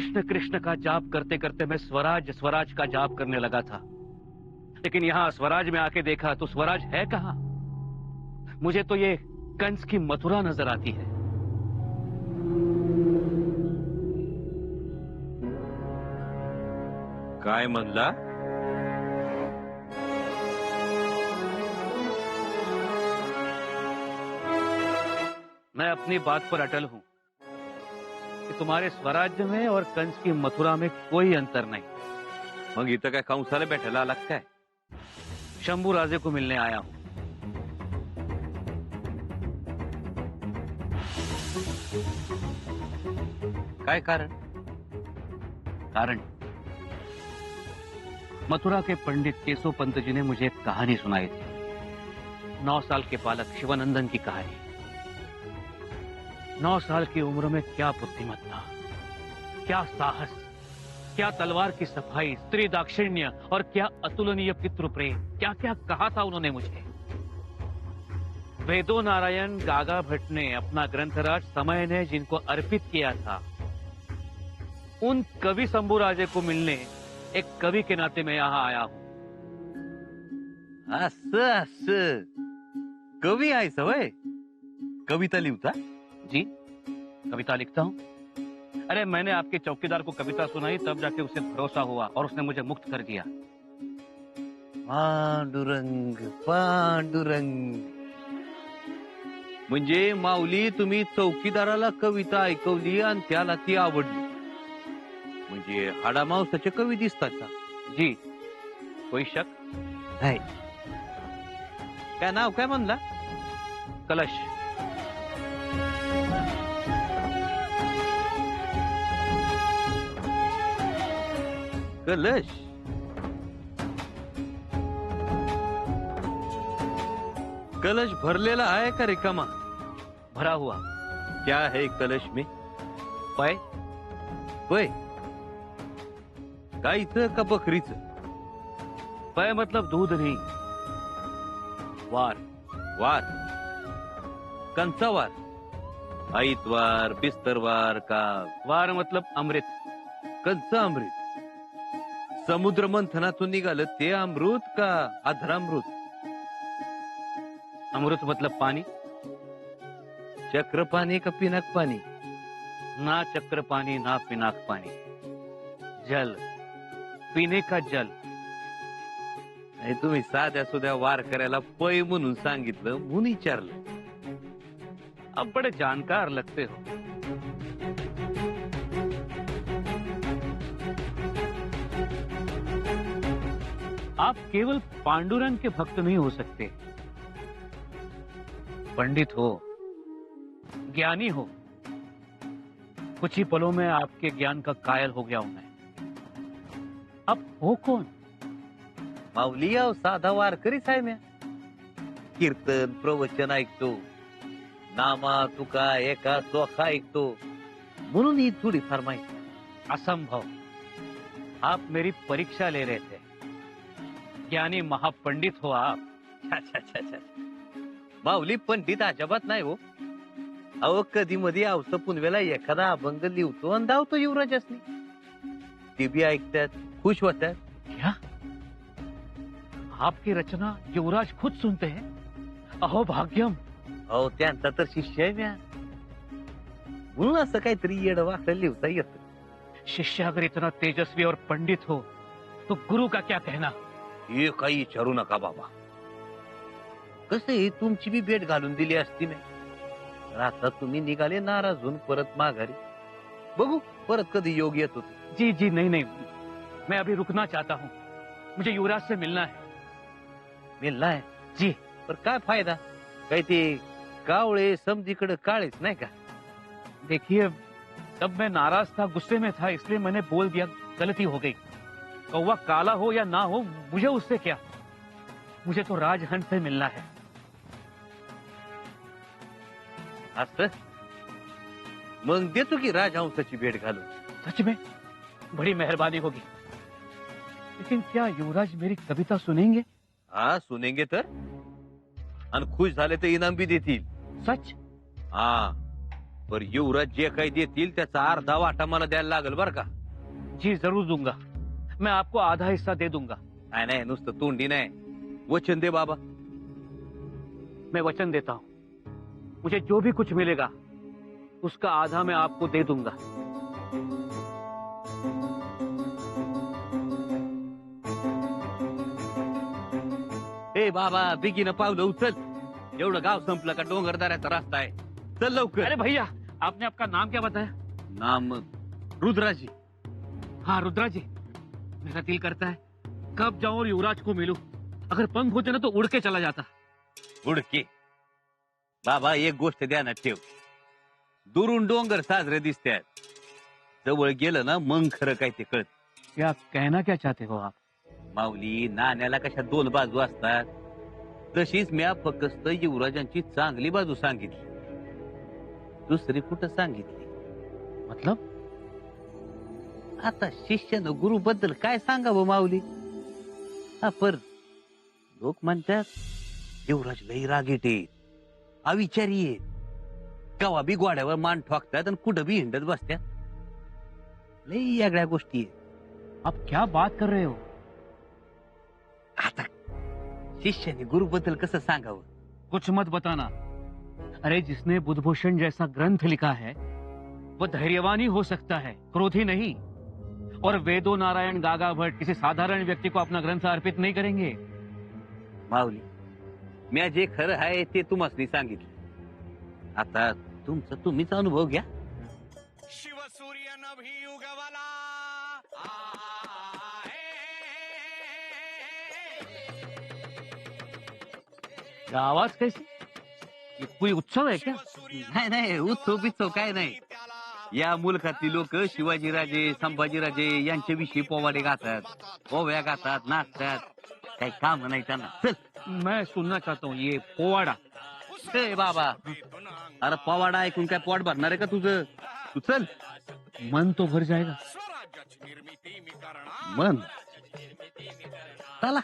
कृष्ण कृष्ण का जाप करते करते मैं स्वराज स्वराज का जाप करने लगा था, लेकिन यहां स्वराज में आके देखा तो स्वराज है कहां। मुझे तो ये कंस की मथुरा नजर आती है। काय म्हणला? मैं अपनी बात पर अटल हूं कि तुम्हारे स्वराज्य में और कंस की मथुरा में कोई अंतर नहीं। मग इथं काय कंसाला भेटायला आला का काय? शंभू राजे को मिलने आया हूं। काय कारण? कारण मथुरा के पंडित केशव पंत जी ने मुझे एक कहानी सुनाई थी। 9 साल के बालक शिवानंदन की कहानी। 9 साल की उम्र में क्या बुद्धिमत्ता, क्या साहस, क्या तलवार की सफाई, स्त्री दाक्षिण्य और क्या अतुलनीय पितृ प्रेम। क्या क्या कहा था उन्होंने मुझे। वेदो नारायण गागा भट्ट ने अपना ग्रंथराज समय ने जिनको अर्पित किया था, उन कवि शंभूराजे को मिलने एक कवि के नाते मैं यहां आया हूं। असं असं कवी आहे सवय? कविता लिहता? जी, कविता लिखता हूं। अरे मैंने आपके चौकीदार को कविता सुनाई, तब जाके उसे भरोसा हुआ और उसने मुझे मुक्त कर दिया। पांडुरंग पांडुरंग. म्हणजे माऊली तुम्ही चौकीदाराला कविता ऐकवली आणि त्याला ती आवडली. म्हणजे हाडा मावसाचे कवी दिसतात का? जी, कोई शक? नाही. काय नाव काय म्हणला? कलश। कलश. कलश भरलेला आहे का रिकामा? भरा हुआ। क्या है कलश में? पै पै. गाईचं का बकरीचं? पै मतलब दूध नहीं, वार। वार. कंचा वार? आईतवार बिस्तरवार का? वार मतलब अमृत। कंच अमृत. समुद्र मंथनातून निघालं ते अमृत का अधरामृत? अमृत मतलब पानी। चक्र पाणी का पिनाक पाणी? ना चक्र पानी ना पिनाक पानी, जल, पीने का जल। नाही तुम्ही साध्या सुध्या वार करायला पै म्हणून सांगितलं म्हणून विचारलं. अब बड़े जानकार लगते हो। आप केवल पांडुरंग के भक्त नहीं हो सकते, पंडित हो, ज्ञानी हो। कुछ ही पलों में आपके ज्ञान का कायल हो गया हूं मैं। अब हो कौन? माऊली याव साधा वारकरीच आहे म्या. कीर्तन प्रवचन ऐकतो, नामा तुका एका चोखा ऐकतो म्हणून ही थोडी फार माहिती. असंभव। आप मेरी परीक्षा ले रहे थे। ज्ञानी महापंडित हो आप। छा छा छा छा. माऊली पंडित अजिबात नाही हो. अहो कधी मध्ये आवस पुनवेला एखादा अभंग लिहतो आणि धावतो युवराजासनी. ते बी ऐकतात, खुश होतात. क्या आपकी रचना युवराज खुद सुनते हैं? अहो भाग्यम। अहो त्यांचा तर शिष्य आहे म्या. म्हणून असं काहीतरी येड वाकड लिहता येत. शिष्य अगर इतना तेजस्वी और पंडित हो तो गुरु का क्या कहना? हे काही विचारू नका बाबा. कसे तुमची बी भेट घालून दिली असती ना. आता तुम्ही निघाले नाराज होऊन परत माघारी. बघू परत कधी योग येत होतो. जी जी, नहीं नहीं, मैं अभी रुकना चाहता हूँ। मुझे युवराज से मिलना है। मिळला आहे जी। पर काय फायदा? काही ते कावळे समजीकडे काळेच नाही का? देखिए, तब मैं नाराज था, गुस्से में था, इसलिए मैंने बोल दिया, गलती हो गई। कौवा काला हो या ना हो, मुझे उससे क्या। मुझे तो राजहंस से मिलना है। असं मग देतो की राजहंसाची भेट घालून. सच में बड़ी मेहरबानी होगी। लेकिन क्या युवराज मेरी कविता सुनेंगे? हा सुनेंगे तर आणि खुश झाले तर इनाम बी देतील. सच? हा पर युवराज जे काही देतील त्याचा अर्धा वाटा मला द्यायला लागेल बर का. जी जरूर दूंगा. मैं आपको आधा हिस्सा दे दूंगा. नाही नाही नुसतं तोंडी नाही, वचन दे बाबा. मैं वचन देता हूँ, मुझे जो भी कुछ मिलेगा उसका आधा मैं आपको दे दूंगा. ए बाबा बिगीनं पावलं उचल. एवढं गाव संपलं का डोंगरदाऱ्याचा रस्ता आहे. चल लवकर. अरे भैया, आपने आपका नाम क्या बताया? नाम रुद्राजी. हाँ रुद्रा जी, मेरा दिल करता है कब जाऊं और युवराज को मिलूं. अगर पंख होते ना तो उड़ के चला जाता. उडके. बाबा एक गोष्ट ध्यानात ठेव, दुरून डोंगर साजरे दिसतात, जवळ गेलं ना मग खरं काय ते कळत. क्या कहना क्या चाहते हो आप? माऊली, नाण्याला कशा दोन बाजू असतात, तशीच म्या फक्त युवराजांची चांगली बाजू सांगितली, दुसरी कुठं सांगितली. मतलब? आता शिष्यानं गुरु बद्दल काय सांगावं माऊली. हा पर लोक म्हणतात युवराज लई रागीट आहेत, अविचारी आहेत, कवा बी गोड्यावर मान ठोकतात आणि कुठं बी हिंडत बसतात. लई वेगळ्या गोष्टी आहेत. आप क्या बात कर रहे हो? आता शिष्याने गुरु बद्दल कसं सांगावं. कुछ मत बताना. अरे जिसने बुद्धभूषण जैसा ग्रंथ लिखा है वो धैर्यवान ही हो सकता है, क्रोधी नहीं. और वेदो नारायण गागा भट्ट किसी साधारण व्यक्ति को अपना ग्रंथ अर्पित नहीं करेंगे. माऊली, म्या जे खरं आहे ते तुम्हाला सांगितलं. आता तुमचं तुम्हीच अनुभव घ्या. शिवसूर्य नभी उगवला क्या आवाज कैसी? ये कोई उत्सव है क्या? नाही नाही उत्सव बित्सव काय नाही. या मुलखातली लोक शिवाजीराजे संभाजीराजे यांच्याविषयी पोवाडे गातात, पोव्या गातात, नाचतात. काही काम नाही त्यांना. चल. मैं सुनना चाहता हूँ ये पोवाड़ा. ए बाबा, अरे पोवाडा ऐकून काय पोट भरणार आहे का तुझं. तू चल. मन तो भर जाएगा. स्वराज्याची निर्मिती मी करणार. मन चला.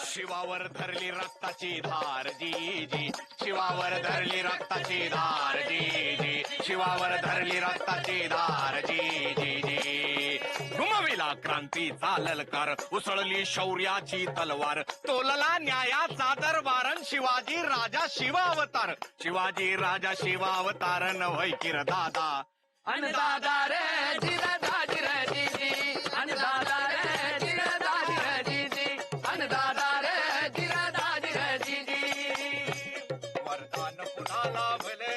शिवावर धरली रक्ताची धार जी जी, शिवावर धरली रक्ताची धार जी जी, शिवावर धरली रक्ताची धार जी जी जी. घुमविला क्रांतीचा ललकार, उसळली शौर्याची तलवार, तोलला न्यायाचा दरबार, शिवाजी राजा शिवावतार, शिवाजी राजा शिवावतार नव्हय किर दादा. अन्नदाता रे जिरदा जिरदी, अन्नदाता रे जिरदा जिरदी, अन्नदाता रे जिरदा जिरदी. वरदान पुन्हा लाभले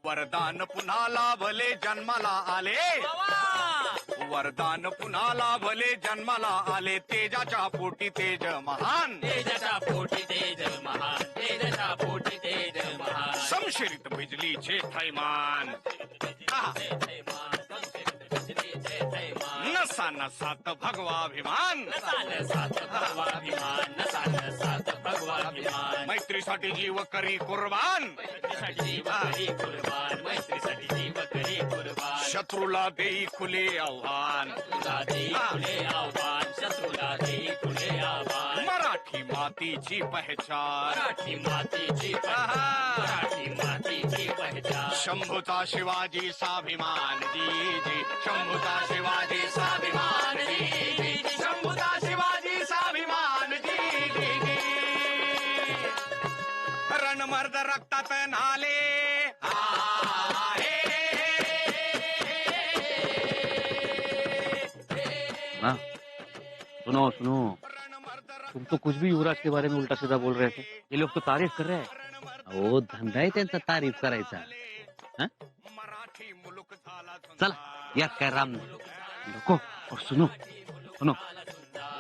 वरदान पुन्हा लाभले जन्माला आले, वरदान पुन्हा लाभले जन्माला आले, तेजाच्या पोटी तेज महान, तेजाच्या पोटी तेज महान, तेजाच्या पोटी तेज महान. समशिरित बिजलीचे थैमान, नसा नसात भगवाभिमान, नसाल सात भगवाभिमान, नसाल सात भगवाभिमान. मैत्रीसाठी जीव करी कुर्बान, मैत्रीसाठी जीव करी कुर्बान, मैत्रीसाठी जीव करी कुर्बान. शत्रूला देई खुले आव्हान, शत्रूला देई खुले आव्हान, शत्रूला देई खुले आव्हान. मराठी मातीची पहचान, मराठी मातीची पहचान, मराठी मातीची पहचान. शंभूचा शिवाजी स्वाभिमान जी जी, शंभूचा शिवाजी स्वाभिमान जी जी, शंभूचा शिवाजी स्वाभिमान जी जी जी. रणमर्द रक्तात नाले हाँ, सुनो सुनो, तुम तो कुछ भी युवराज के बारे में उल्टा सीधा बोल रहे थे. ये लोग तो तारीफ कर रहे हैं. हो धंदा आहे त्यांचा तारीफ करायचा. हं? मराठी मुलुक झाला चला यात काय राम नाही. रुको और सुनो सुनो.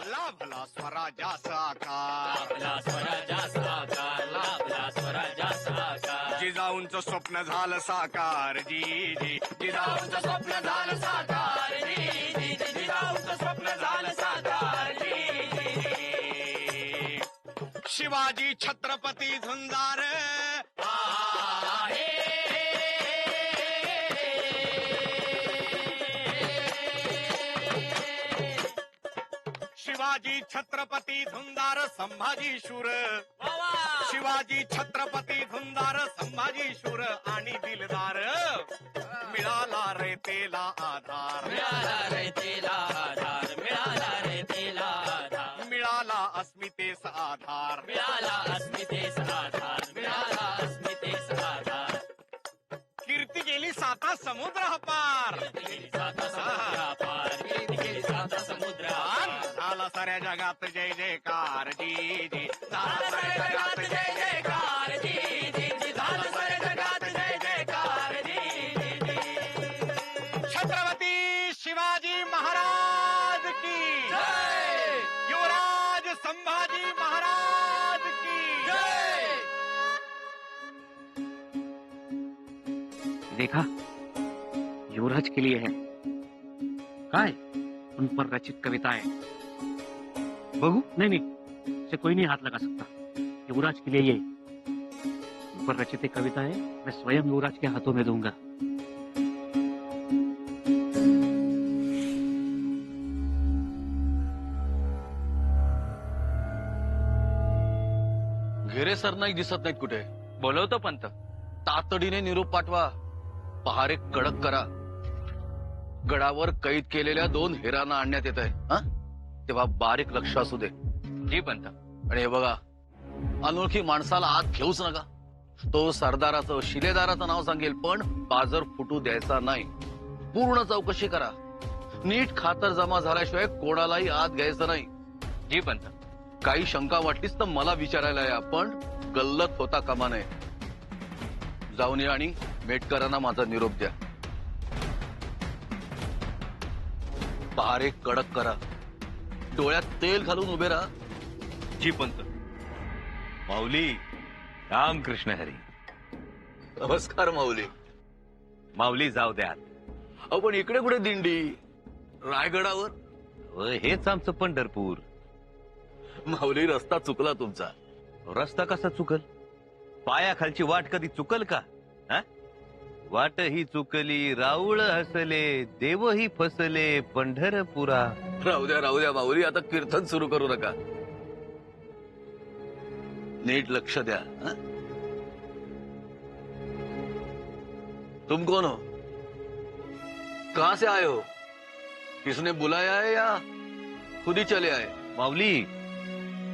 लाभला स्वराज्याचा आकार, लाभला स्वराज्याचा आकार, लाभला स्वराज्याचा आकार. जिजाऊंचं स्वप्न झालं साकार जी जी, जिजाऊंचं स्वप्न झालं साकार जी जी, जिजाऊंचं स्वप्न झालं साकार जी जी. शिवाजी छत्रपती झुंजार शिवाजी छत्रपती धुंदार संभाजी शूर, शिवाजी छत्रपती धुंदार संभाजी शूर आणि दिलदार, मिळाला रे तेला आधार, मिळाला रे तेला आधार, मिळाला रे तेला आधार, मिळाला अस्मितेस आधार, मिळाला अस्मितेस आधार, मिळाला अस्मितेस आधार. कीर्ती गेली साता समुद्र पार, गेली साता समुद्रा पार, गेली साता समुद्रा पार. झाला साऱ्या जगात जय जयकार जी जी, झाला साऱ्या जगात जय जयकार जी जी जी, झाला साऱ्या जगात जय जयकार जी जी जी. छत्रपती शिवाजी महाराज की जय युवराज संभाजी महाराज की जय. देखा, युवराज के लिए है काय उन पर रचित कविताएं. बघू. नहीं नहीं, इसे कोई नहीं हाथ लगा सकता. युवराज के लिए ये उन पर रचित कविताएं मैं स्वयं युवराज के हाथों में दूंगा. घेरे सरनाईक दिसत नाहीत कुठे. बोलवतो पंत. तातडीने निरोप पाठवा. पहारे कडक करा. गडावर कैद केलेल्या 2 हेरांना आणण्यात येत आहे. तेव्हा बारीक लक्ष असू दे. जी पंत. आणि हे बघा, अनोळखी माणसाला आत घेऊच नका. तो सरदाराचं शिलेदाराचं नाव सांगेल, पण पाजर फुटू द्यायचा नाही. पूर्ण चौकशी करा. नीट खातर जमा झाल्याशिवाय कोणालाही आत घ्यायचं नाही. जी पंत. काही शंका वाटलीच तर मला विचारायला या, पण गल्लत होता कामा नये. जाऊन या आणि मेटकरांना माझा निरोप द्या. पहारे कडक करा. डोळ्यात तेल घालून उभे राहा. जी पंत. माऊली, रामकृष्ण हरी. नमस्कार माऊली. माऊली जाऊ द्या. आपण इकडे कुठे दिंडी? रायगडावर? हेच आमचं पंढरपूर. माऊली, रस्ता चुकला तुमचा. रस्ता कसा चुकल? पायाखालची वाट कधी चुकल का? वाट ही चुकली, राऊळ हसले, देवही फसले पंढरपुरा. राहू द्या माऊली, आता कीर्तन सुरू करू नका. नीट लक्ष द्या. तुम कौन हो? कहां से आए हो? किसने बुलाया है या खुद ही चले आए? माऊली,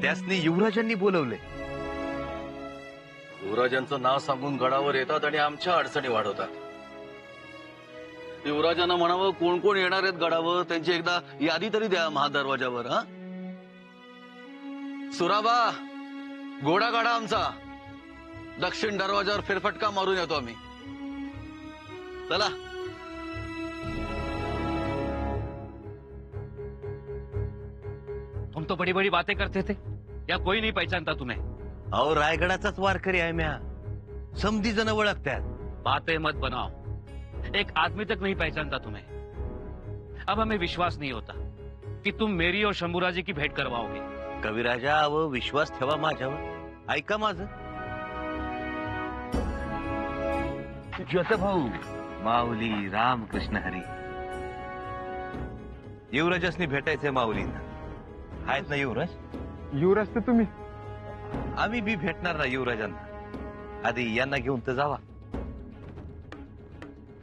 त्यासनी युवराजांनी बोलवले. युवराजांचं नाव सांगून गडावर येतात आणि आमच्या अडचणी वाढवतात. युवराजांना म्हणावं, कोण कोण येणार आहेत गडावर त्यांची एकदा यादी तरी द्या महादरवाजावर. सुराबा, घोडा गाडा आमचा. दक्षिण दरवाजावर फेरफटका मारून येतो आम्ही. चला. तुम तो बड़ी बड़ी बातें करते थे, या कोई नहीं पहचानता तुम्हें. अहो, रायगडाचाच वारकरी आहे म्या. समधी जण ओळखतात. बातें मत बनाओ. एक आदमी तक नहीं पहचानता तुम्हें. अब हमें विश्वास नहीं होता कि तुम मेरी और शंभूराजी की भेंट करवाओगे. कविराजा, विश्वास ठेवा माझ्यावर. ऐका माझं. भाऊ, माऊली, रामकृष्ण हरी. युवराजासनी भेटायचंय माऊलींना. आहेत ना युवराज? युवराज तर तुम्ही. आम्ही बी भेटणार ना युवराजांना. आधी यांना घेऊन तर जावा.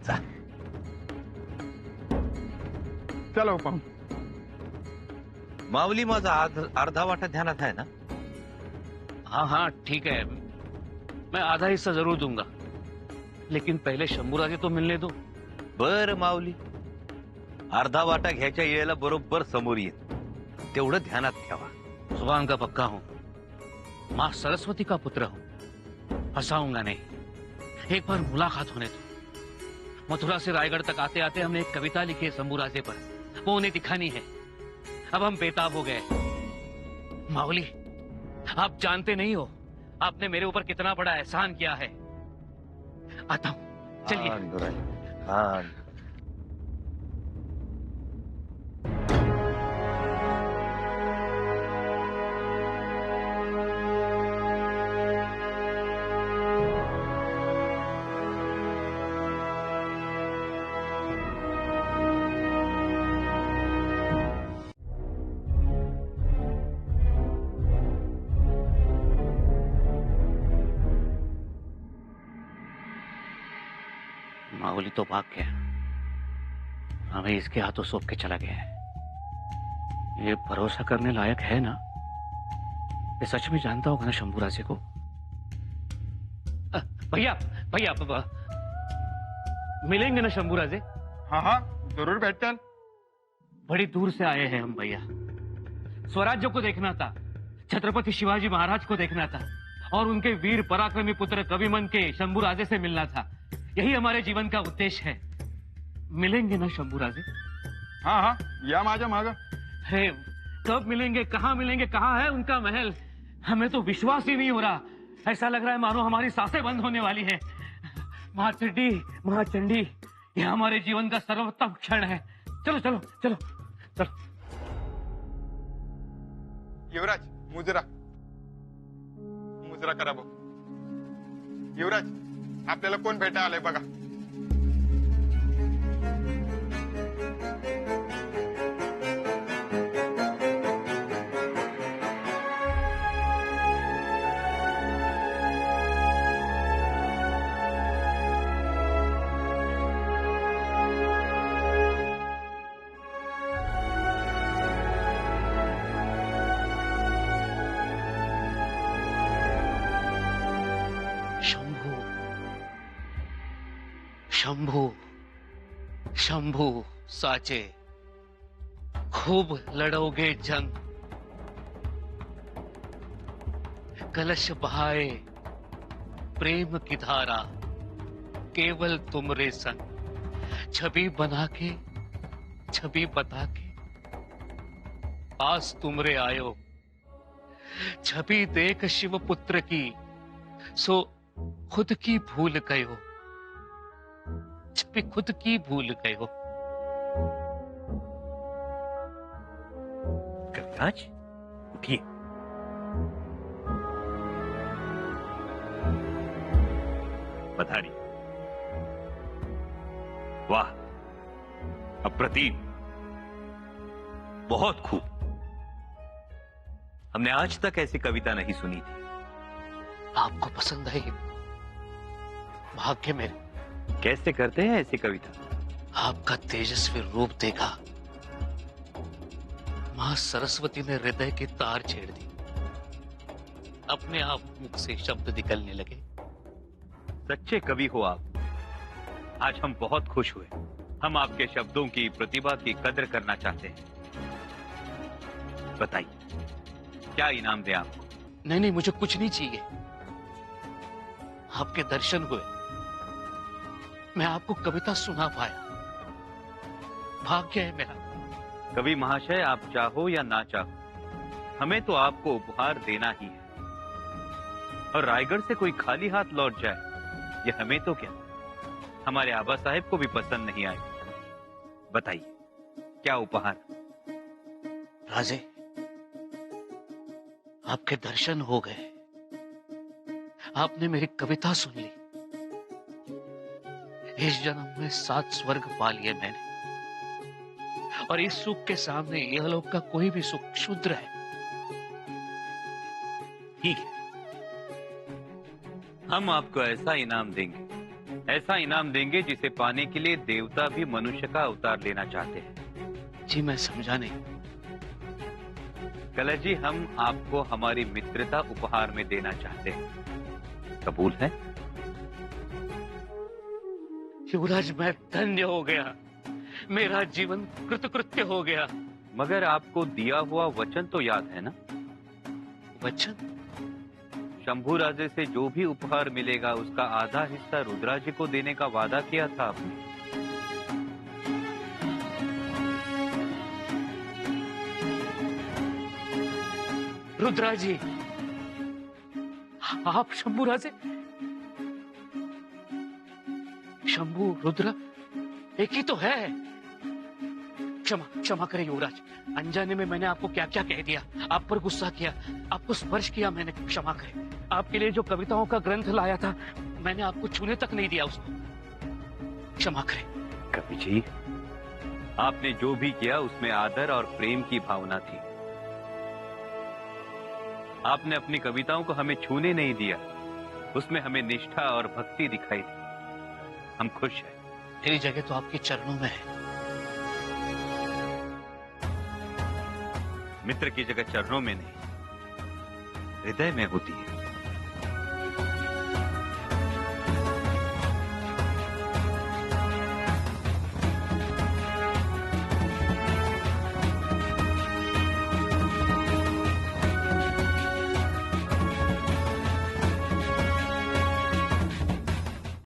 जा. चला हो पाहू. माऊली, माझा अर्धा वाटा ध्यानात आहे ना? हाँ हाँ ठीक है, मैं आधा हिस्सा जरूर दूंगा, लेकिन पहले शंभूराजी तो मिलने दो. बर माऊली, अर्धा वाटा घ्यायच्या वेळेला बरोबर समोर येत. तेवढं ध्यानात ठेवा. जुबान का पक्का हूँ, माँ सरस्वती का पुत्र हूँ, फंसाऊंगा नहीं. एक बार मुलाकात होने दो. मथुरा से रायगढ़ तक आते आते हमने एक कविता लिखी है शंभूराजे पर, वो उन्हें दिखानी है. अब हम बेताब हो गए. माऊली, आप जानते नहीं हो आपने मेरे ऊपर कितना बड़ा एहसान किया है. आता हूँ, चलिए. हाँ. बाहुली तो भाग गया, हमें इसके हाथों सौंप के चला गया है। ये भरोसा करने लायक है ना? ये सच में जानता होगा ना शंभू राजे को? भैया भैया मिलेंगे ना शंभू राजे? हाँ हाँ जरूर भेटल। बड़ी दूर से आए हैं हम भैया। स्वराज्य को देखना था, छत्रपति शिवाजी महाराज को देखना था और उनके वीर पराक्रमी पुत्र कविमन के शंभू राजे से मिलना था। यही हमारे जीवन का उद्देश्य है। मिलेंगे ना शंभू राजे? हाँ हाँ या माझ्या माग। हे, कब मिलेंगे, कहाँ मिलेंगे, कहाँ है उनका महल? हमें तो विश्वास ही नहीं हो रहा। ऐसा लग रहा है मानो हमारी सांसें बंद होने वाली हैं। महाचंडी, महाचंडी, यह हमारे जीवन का सर्वोत्तम क्षण है। चलो चलो चलो चलो। युवराज मुजरा मुजरा करा बघ। युवराज आपल्याला कोण भेटा आलंय बघा। शंभू, शंभू, शंभू साचे, खूब लड़ोगे जंग, कलश बहाए प्रेम की धारा, केवल तुमरे संग, छवि बना के, छवि बता के पास तुमरे आयो, छवि देख शिव पुत्र की, सो खुद की भूल गयो, छवि खुद की भूल गयो। कविराज उठिए। पधारी। वाह, अप्रतिम, बहुत खूब। हमने आज तक ऐसी कविता नहीं सुनी थी। आपको पसंद आई? भाग्य मेरे। कैसे करते हैं ऐसी कविता? आपका तेजस्वी रूप देखा, मां सरस्वती ने हृदय के तार छेड़ दी। अपने आप मुख से शब्द निकलने लगे। सच्चे कवि हो आप। आज हम बहुत खुश हुए। हम आपके शब्दों की, प्रतिभा की कदर करना चाहते हैं। बताइए, क्या इनाम दें आपको? नहीं नहीं, मुझे कुछ नहीं चाहिए। आपके दर्शन हुए, मैं आपको कविता सुना पाया, भाग्य है मेरा। कवि महाशय, आप चाहो या ना चाहो, हमें तो आपको उपहार देना ही है। और रायगढ़ से कोई खाली हाथ लौट जाए, ये हमें तो क्या, हमारे आबा साहेब को भी पसंद नहीं आए। बताइए, क्या उपहार? राजे, आपके दर्शन हो गए, आपने मेरी कविता सुन ली। इस जन्म में 7 स्वर्ग पा लिए मैंने, और इस सुख के सामने यह लोक का कोई भी सुख क्षुद्र है। ठीक है, हम आपको ऐसा इनाम देंगे, ऐसा इनाम देंगे जिसे पाने के लिए देवता भी मनुष्य का अवतार लेना चाहते हैं। जी मैं समझा नहीं। कलश जी, हम आपको हमारी मित्रता उपहार में देना चाहते हैं। कबूल है? युवराज, मैं धन्य हो गया, मेरा जीवन कृतकृत्य हो गया। मगर आपको दिया हुआ वचन तो याद है ना? वचन? शंभू राजे से जो भी उपहार मिलेगा उसका आधा हिस्सा रुद्रा जी को देने का वादा किया था आपने। रुद्रा जी, आप शंभू राजे? शंभू रुद्र एक ही तो है। क्षमा क्षमा करें युवराज, अनजाने में मैंने आपको क्या क्या कह दिया, आप पर गुस्सा किया, आपको स्पर्श किया मैंने, क्षमा करें। आपके लिए जो कविताओं का ग्रंथ लाया था, मैंने आपको छूने तक नहीं दिया उसको, क्षमा करें। कवि जी, आपने जो भी किया उसमें आदर और प्रेम की भावना थी। आपने अपनी कविताओं को हमें छूने नहीं दिया, उसमें हमें निष्ठा और भक्ति दिखाई दी। हम खुश हैं। मेरी जगह तो आपके चरणों में है। मित्र की जगह चरणों में नहीं, हृदय में होती है।